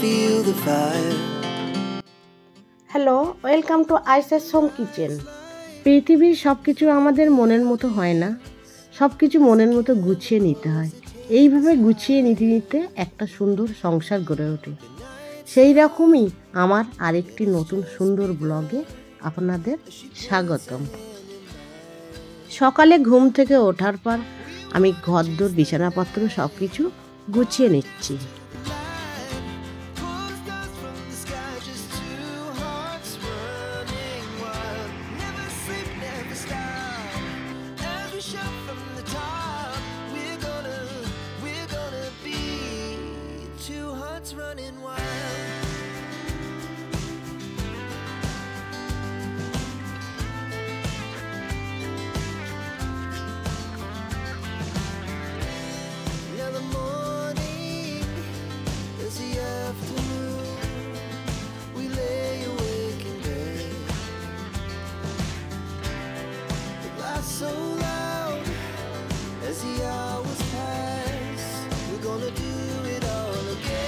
feel the fire. Hello, welcome to আইসেস home kitchen. পৃথিবীর সব কিছু আমাদের মনের মতো হয় না, সব কিছু মনের মতো গুছিয়ে নিতে হয়। এইভাবে গুছিয়ে নিতে নিতে একটা সুন্দর সংসার গড়ে ওঠে। সেই রকমই আমার আরেকটি নতুন সুন্দর ব্লগে আপনাদের স্বাগতম। সকালে ঘুম থেকে ওঠার পর আমি ঘরদোর বিছানাপত্র সব কিছু গুছিয়ে নিচ্ছি। Running wild. Now the morning is the afternoon. We lay awake in bed. The laughs so loud as the hours pass. We're gonna do it all again.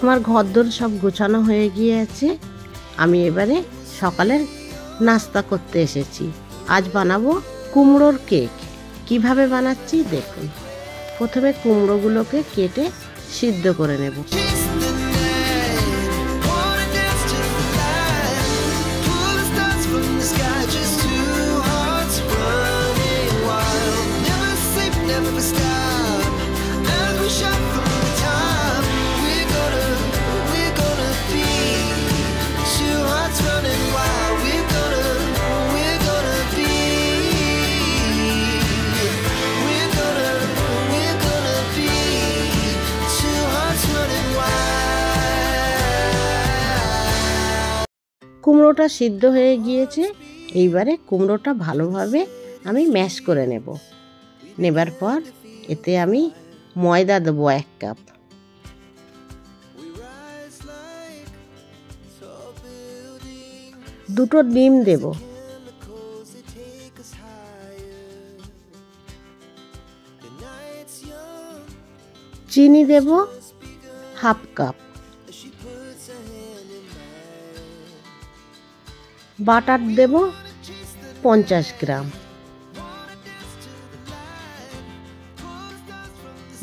আমার ঘরদোর সব গোছানো হয়ে গিয়েছে। আমি এবারে সকালের নাস্তা করতে এসেছি। আজ বানাবো কুমড়োর কেক। কিভাবে বানাচ্ছি দেখুন। প্রথমে কুমড়োগুলোকে কেটে সিদ্ধ করে নেব। কুমড়োটা সিদ্ধ হয়ে গিয়েছে। এইবারে কুমড়োটা ভালোভাবে আমি ম্যাশ করে নেবার পর এতে আমি ময়দা দেবো 1 কাপ। দুটো ডিম দেব। চিনি দেব 1/2 কাপ। বাটার দেব 50 গ্রাম।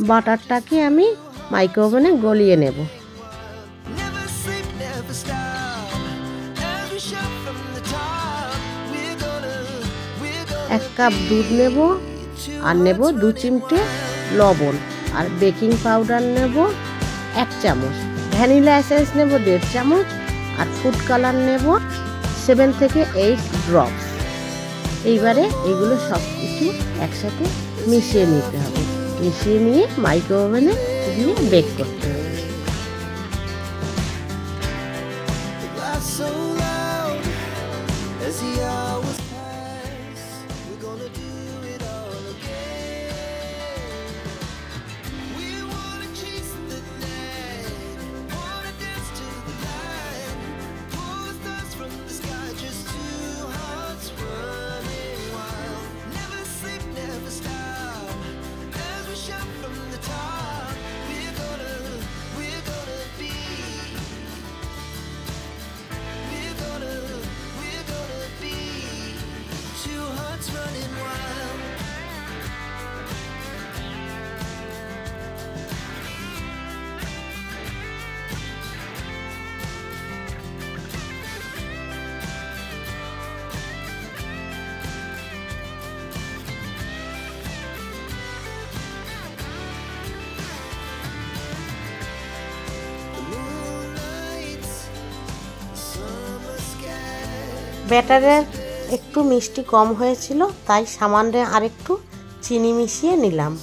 বাটারটাকে আমি মাইক্রোওভেনে গলিয়ে নেব। 1 কাপ দুধ নেব আর নেব 2 চিমটে লবণ আর বেকিং পাউডার নেব 1 চামচ। ভ্যানিলা এসেন্স নেব 1.5 চামচ আর ফুড কালার নেব 7 থেকে 8 ড্রপস। এইবারে এগুলো সব কিছু একসাথে মিশিয়ে নিতে হবে। মিশিয়ে নিয়ে মাইক্রোওভেনে দিয়ে বেক করতে হবে। ব্যাটারে একটু মিষ্টি কম হয়েছিল, তাই সামান্য আরেকটু চিনি মিশিয়ে নিলাম।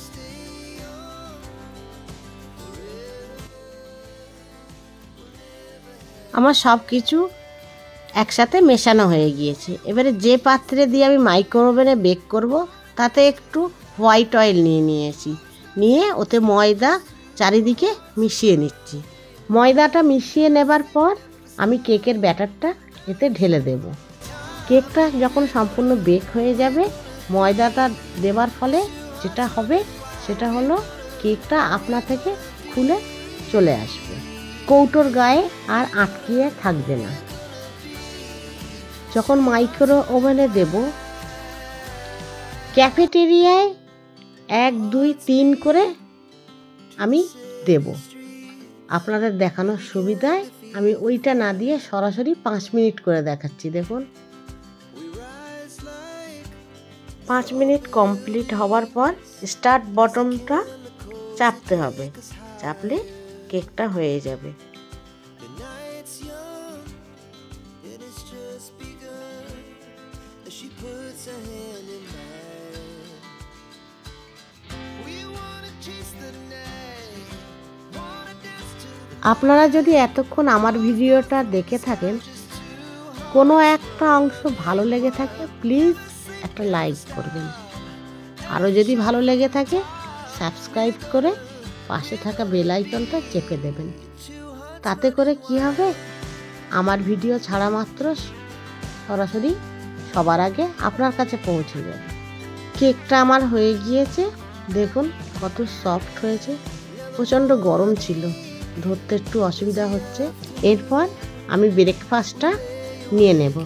আমার সব কিছু একসাথে মেশানো হয়ে গিয়েছে। এবারে যে পাত্রে দিয়ে আমি মাইক্রোওভেনে বেক করব তাতে একটু হোয়াইট অয়েল নিয়েছি, নিয়ে ওতে ময়দা চারিদিকে মিশিয়ে নিচ্ছি। ময়দাটা মিশিয়ে নেবার পর আমি কেকের ব্যাটারটা এতে ঢেলে দেব। কেকটা যখন সম্পূর্ণ বেক হয়ে যাবে, ময়দাটা দেওয়ার ফলে যেটা হবে সেটা হলো কেকটা আপনা থেকে খুলে চলে আসবে, কৌটোর গায়ে আর আটকিয়ে থাকবে না। যখন মাইক্রো ওভেনে দেব, ক্যাফেটেরিয়ায় 1, 2, 3 করে আমি দেব। আপনাদের দেখানোর সুবিধায় আমি ওইটা না দিয়ে সরাসরি 5 মিনিট করে দেখাচ্ছি। দেখুন, 5 মিনিট কমপ্লিট হওয়ার পর স্টার্ট বটনটা চাপতে হবে, চাপলে কেকটা হয়ে যাবে। আপনারা যদি এতক্ষণ আমার ভিডিওটা দেখে থাকেন, কোনো একটা অংশ ভালো লেগে থাকে, প্লিজ একটা লাইক করবেন। আরও যদি ভালো লেগে থাকে সাবস্ক্রাইব করে পাশে থাকা বেল আইকনটা চেপে দেবেন। তাতে করে কি হবে, আমার ভিডিও ছাড়া মাত্র সরাসরি সবার আগে আপনার কাছে পৌঁছে যাবে। কেকটা আমার হয়ে গিয়েছে, দেখুন কত সফট হয়েছে। প্রচণ্ড গরম ছিল, ধরতে একটু অসুবিধা হচ্ছে। এরপর আমি ব্রেকফাস্টটা নিয়ে নেব।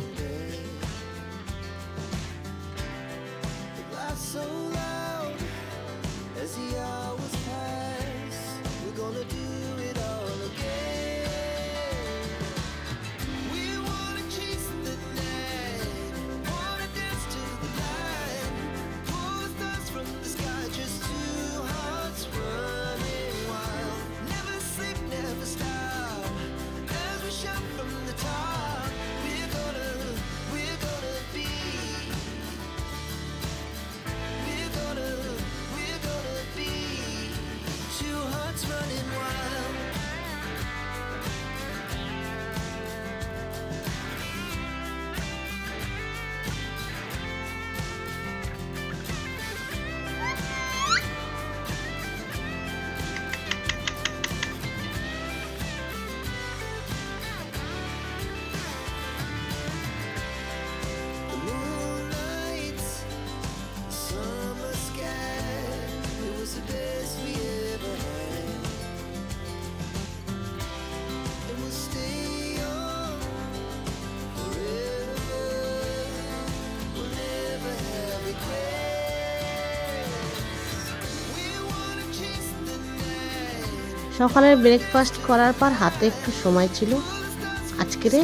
সকালের ব্রেকফাস্ট করার পর হাতে একটু সময় ছিল, আজকের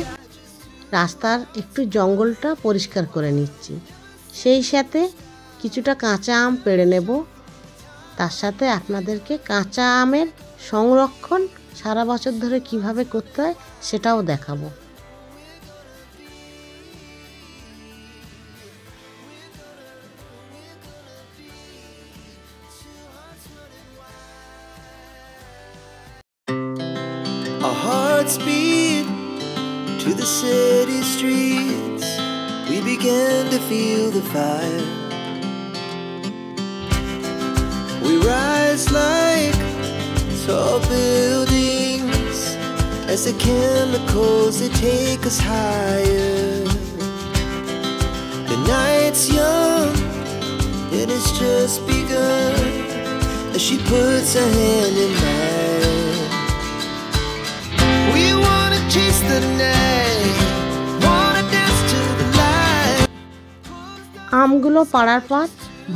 রাস্তার একটু জঙ্গলটা পরিষ্কার করে নিচ্ছি। সেই সাথে কিছুটা কাঁচা আম পেড়ে নেব, তার সাথে আপনাদেরকে কাঁচা আমের সংরক্ষণ সারা বছর ধরে কিভাবে করতে হয় সেটাও দেখাবো। Our hearts beat to the city streets. We began to feel the fire. We rise like tall buildings as the chemicals they take us higher. The night's young and it's just begun as she puts her hand in mine. We wanna chase the night, wanna dance to the light. আমগুলো পাড়ার পর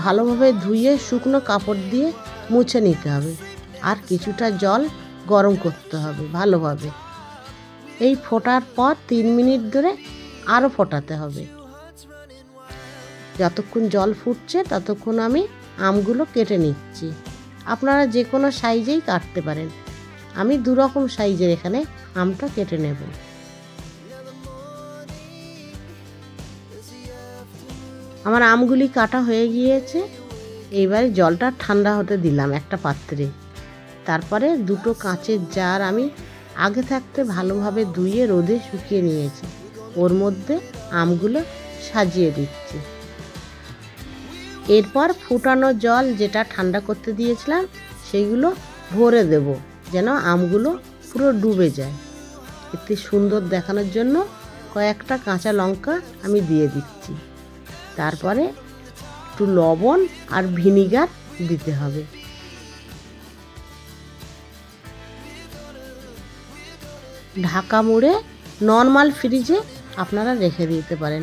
ভালোভাবে ধুয়ে শুকনো কাপড় দিয়ে মুছে নিতে হবে, আর কিছুটা জল গরম করতে হবে ভালোভাবে। এই ফোটার পর 3 মিনিট ধরে আরও ফোটাতে হবে। যতক্ষণ জল ফুটছে ততক্ষণ আমি আমগুলো কেটে নিচ্ছি। আপনারা যে কোনো সাইজেই কাটতে পারেন, আমি 2 রকম সাইজের এখানে আমটা কেটে নেব। আমার আমগুলি কাটা হয়ে গিয়েছে। এইবারে জলটা ঠান্ডা হতে দিলাম একটা পাত্রে। তারপরে দুটো কাঁচের জার আমি আগে থাকতে ভালোভাবে ধুয়ে রোদে শুকিয়ে নিয়েছি, ওর মধ্যে আমগুলো সাজিয়ে দিচ্ছি। এরপর ফুটানো জল যেটা ঠান্ডা করতে দিয়েছিলাম সেইগুলো ভরে দেব, যেন আমগুলো পুরো ডুবে যায়। এতে সুন্দর দেখানোর জন্য কয়েকটা কাঁচা লঙ্কা আমি দিয়ে দিচ্ছি। তারপরে একটু লবণ আর ভিনিগার দিতে হবে। ঢাকা মুড়ে নর্মাল ফ্রিজে আপনারা রেখে দিতে পারেন।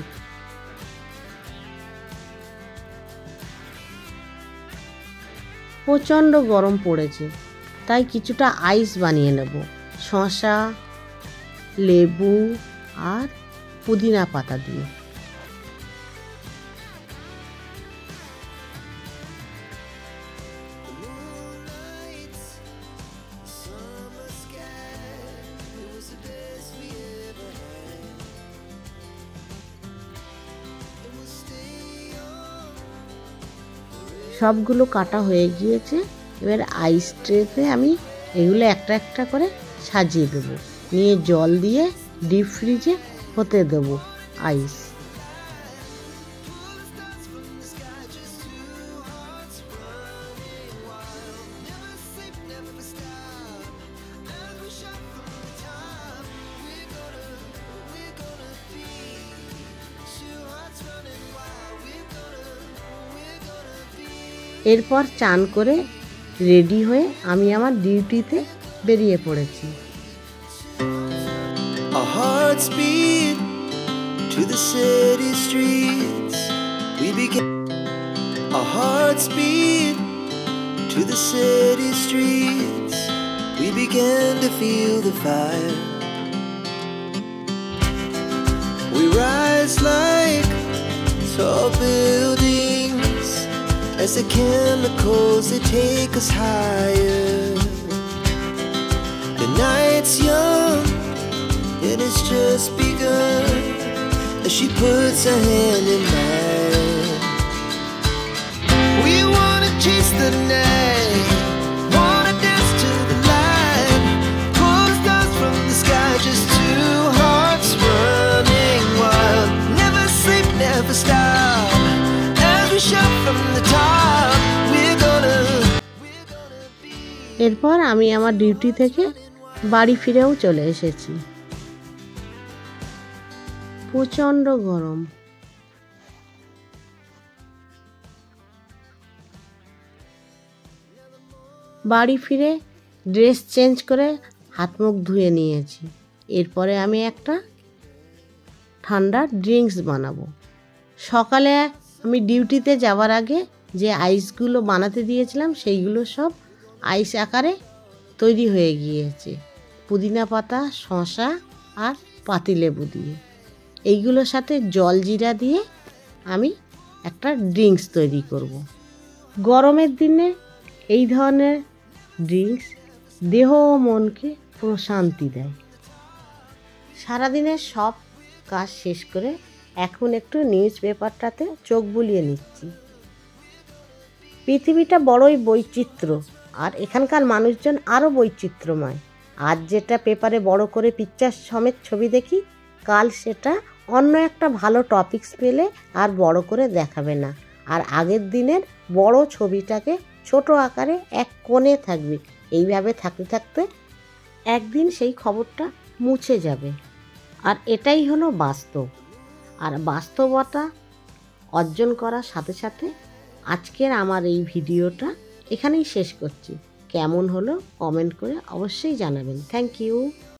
প্রচণ্ড গরম পড়েছে, তাই কিছুটা আইস বানিয়ে নেব। শসা, লেবু আর পুদিনা পাতা দিয়ে। সবগুলো কাটা হয়ে গিয়েছে। এবার আইস ট্রেতে আমি এগুলো একটা একটা করে সাজিয়ে দেবো, নিয়ে জল দিয়ে ডিপ ফ্রিজে হতে দেবো আইস। এরপর চান করে রেডি হয়ে আমি আমার ডিউটিতে বেরিয়ে পড়েছি। Our hearts beat to the city streets. We began. Our hearts beat to the city streets. We began to feel the fire. We rise like tall buildings as the chemicals they take us higher. The night's young and it's just begun as she puts her hand in mine. We wanna chase the night, wanna dance to the light, pull the stars from the sky, just two hearts running wild. Never sleep, never stop, as we shout from the top. We're gonna be. এরপর আমি আমার duty থেকে বাড়ি ফিরেও চলে এসেছি। প্রচণ্ড গরম। বাড়ি ফিরে ড্রেস চেঞ্জ করে হাত মুখ ধুয়ে নিয়েছি। এরপরে আমি একটা ঠান্ডা ড্রিঙ্কস বানাবো। সকালে আমি ডিউটিতে যাওয়ার আগে যে আইসগুলো বানাতে দিয়েছিলাম সেইগুলো সব আইস আকারে তৈরি হয়ে গিয়েছে, পুদিনা পাতা, শসা আর পাতিলেবু দিয়ে। এইগুলোর সাথে জলজিরা দিয়ে আমি একটা ড্রিঙ্কস তৈরি করব। গরমের দিনে এই ধরনের ড্রিঙ্কস দেহ ও মনকে প্রশান্তি দেয়। সারাদিনের সব কাজ শেষ করে এখন একটু নিউজ পেপারটাতে চোখ বুলিয়ে নিচ্ছি। পৃথিবীটা বড়ই বৈচিত্র্য, আর এখানকার মানুষজন আরও বৈচিত্র্যময়। আজ যেটা পেপারে বড় করে পিকচার সমেত ছবি দেখি, কাল সেটা অন্য একটা ভালো টপিকস পেলে আর বড় করে দেখাবে না, আর আগের দিনের বড় ছবিটাকে ছোট আকারে এক কোণে থাকবে। এইভাবে থাকতে থাকতে একদিন সেই খবরটা মুছে যাবে। আর এটাই হলো বাস্তব। আর বাস্তবতা অর্জন করার সাথে সাথে আজকের আমার এই ভিডিওটা এখানেই শেষ করছি। কেমন হলো কমেন্ট করে অবশ্যই জানাবেন। Thank you.